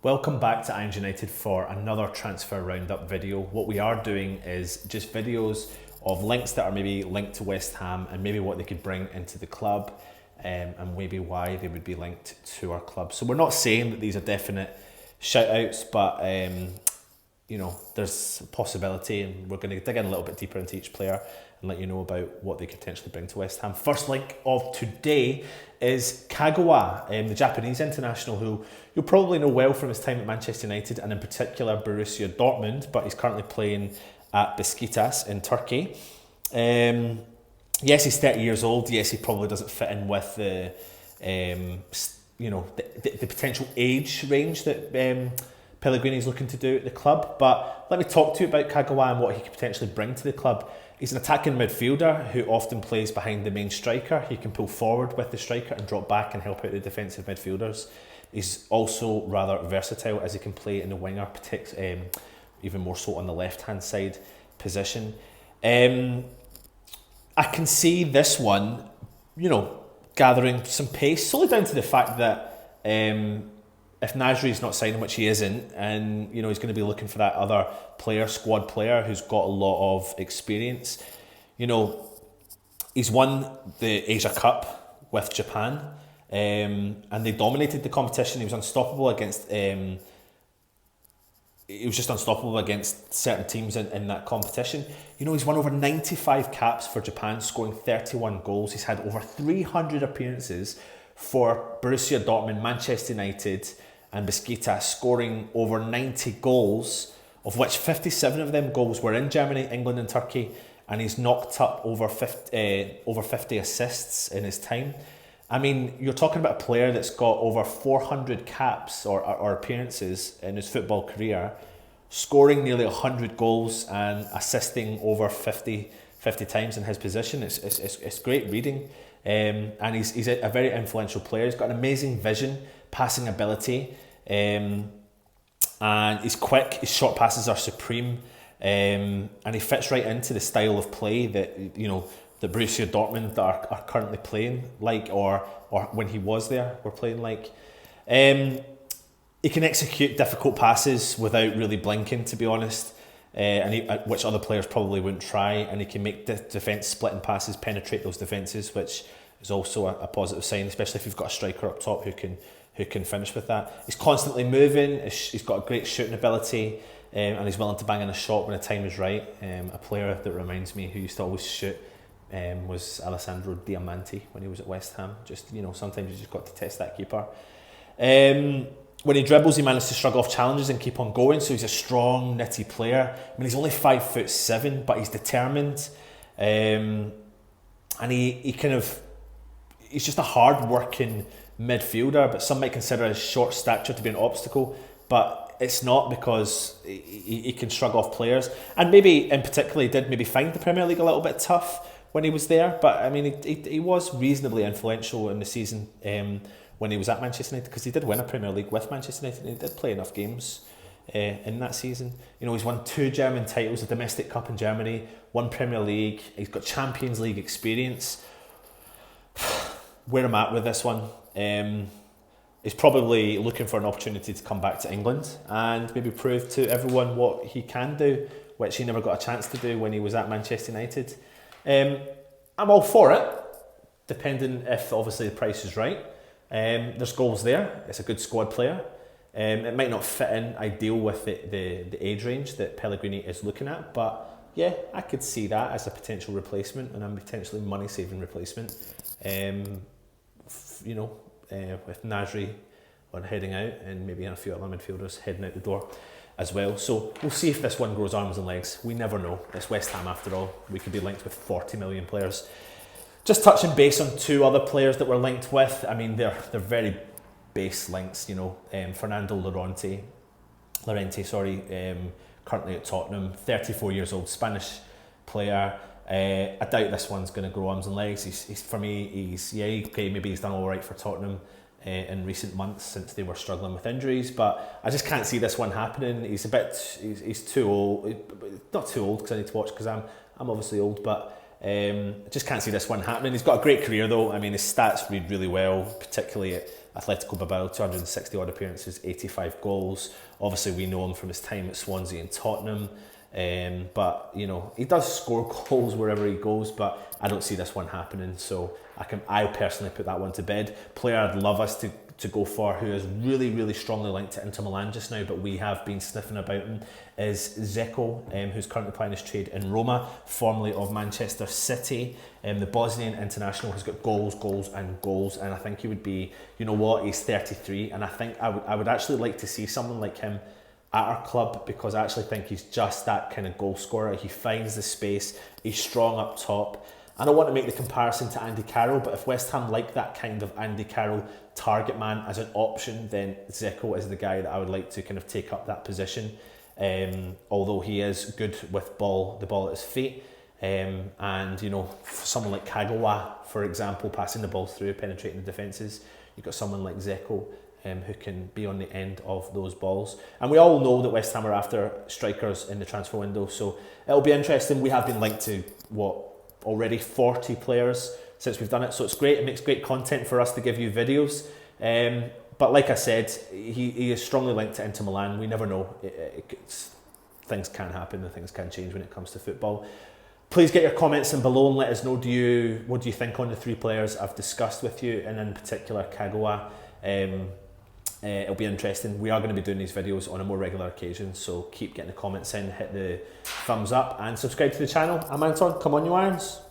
Welcome back to Irons United for another transfer roundup video. What we are doing is just videos of links that are maybe linked to West Ham and maybe what they could bring into the club, and maybe why they would be linked to our club. So we're not saying that these are definite shout outs, but there's a possibility, and we're going to dig in a little bit deeper into each player and let you know about what they could potentially bring to West Ham. First link of today is Kagawa, the Japanese international, who you'll probably know well from his time at Manchester United and in particular Borussia Dortmund, but he's currently playing at Besiktas in Turkey. Yes, he's 30 years old. Yes, he probably doesn't fit in with the potential age range that Pellegrini's looking to do at the club. But let me talk to you about Kagawa and what he could potentially bring to the club. He's an attacking midfielder who often plays behind the main striker. He can pull forward with the striker and drop back and help out the defensive midfielders. He's also rather versatile as he can play in the winger, even more so on the left-hand side position. I can see this one, gathering some pace, solely down to the fact that if Nasri's not signing, which he isn't, and he's going to be looking for that other squad player who's got a lot of experience. He's won the Asia Cup with Japan, and they dominated the competition. He was unstoppable against. He was just unstoppable against certain teams in that competition. He's won over 95 caps for Japan, scoring 31 goals. He's had over 300 appearances for Borussia Dortmund, Manchester United and Besiktas, scoring over 90 goals, of which 57 of them goals were in Germany, England and Turkey, and he's knocked up over 50 assists in his time. I mean, you're talking about a player that's got over 400 caps or appearances in his football career, scoring nearly 100 goals and assisting over 50 times in his position. It's great reading. And he's a very influential player. He's got an amazing vision, passing ability, and he's quick. His short passes are supreme, and he fits right into the style of play that the Borussia Dortmund that are currently playing like, or when he was there, were playing like. He can execute difficult passes without really blinking, to be honest. Which other players probably wouldn't try, and he can make defence splitting passes, penetrate those defences, which is also a positive sign, especially if you've got a striker up top who can finish with that. He's constantly moving. He's got a great shooting ability, and he's willing to bang in a shot when the time is right. A player that reminds me who used to always shoot was Alessandro Diamanti when he was at West Ham. Sometimes you just got to test that keeper. When he dribbles, he manages to shrug off challenges and keep on going. So he's a strong, nitty player. I mean, he's only 5'7", but he's determined, and he's just a hard-working midfielder. But some might consider his short stature to be an obstacle, but it's not, because he can shrug off players. And maybe, in particular, he did maybe find the Premier League a little bit tough when he was there. But I mean, he was reasonably influential in the season. When he was at Manchester United, because he did win a Premier League with Manchester United and he did play enough games in that season. He's won 2 German titles, a domestic cup in Germany, 1 Premier League. He's got Champions League experience. Where I'm at with this one, he's probably looking for an opportunity to come back to England and maybe prove to everyone what he can do, which he never got a chance to do when he was at Manchester United. I'm all for it, depending if obviously the price is right. There's goals there. It's a good squad player. It might not fit in ideal with the age range that Pellegrini is looking at, but yeah, I could see that as a potential replacement and a potentially money-saving replacement. With Nasri heading out and maybe a few other midfielders heading out the door as well. So we'll see if this one grows arms and legs. We never know. It's West Ham after all. We could be linked with 40 million players. Just touching base on 2 other players that we're linked with. I mean, they're very base links. Fernando Llorente, currently at Tottenham, 34 years old, Spanish player. I doubt this one's going to grow arms and legs. Maybe he's done all right for Tottenham in recent months since they were struggling with injuries, but I just can't see this one happening. He's too old. Not too old because I need to watch, because I'm obviously old, but I just can't see this one happening. He's got a great career though. I mean, his stats read really well, particularly at Atletico Bilbao, 260 odd appearances, 85 goals. Obviously we know him from his time at Swansea and Tottenham. But you know, he does score goals wherever he goes, but I don't see this one happening, so I personally put that one to bed. Player I'd love us to go for, who is really strongly linked to Inter Milan just now, but we have been sniffing about him, is Dzeko, who's currently playing his trade in Roma, formerly of Manchester City. The Bosnian international has got goals, and I think he would be, you know what, he's 33, and I think I would actually like to see someone like him at our club, because I actually think he's just that kind of goal scorer. He finds the space, he's strong up top. I don't want to make the comparison to Andy Carroll, but if West Ham like that kind of Andy Carroll target man as an option, then Dzeko is the guy that I would like to kind of take up that position. Although he is good with the ball at his feet. And you know, for someone like Kagawa, for example, passing the ball through, penetrating the defences, you've got someone like Dzeko, who can be on the end of those balls. And we all know that West Ham are after strikers in the transfer window, so it'll be interesting. We have been linked to, already 40 players since we've done it, so it's great. It makes great content for us to give you videos. But like I said, he is strongly linked to Inter Milan. We never know. Things can happen and things can change when it comes to football. Please get your comments in below and let us know, what do you think on the 3 players I've discussed with you, and in particular Kagawa. It'll be interesting. We are going to be doing these videos on a more regular occasion, so keep getting the comments in, hit the thumbs up and subscribe to the channel. I'm Anton, come on you Irons.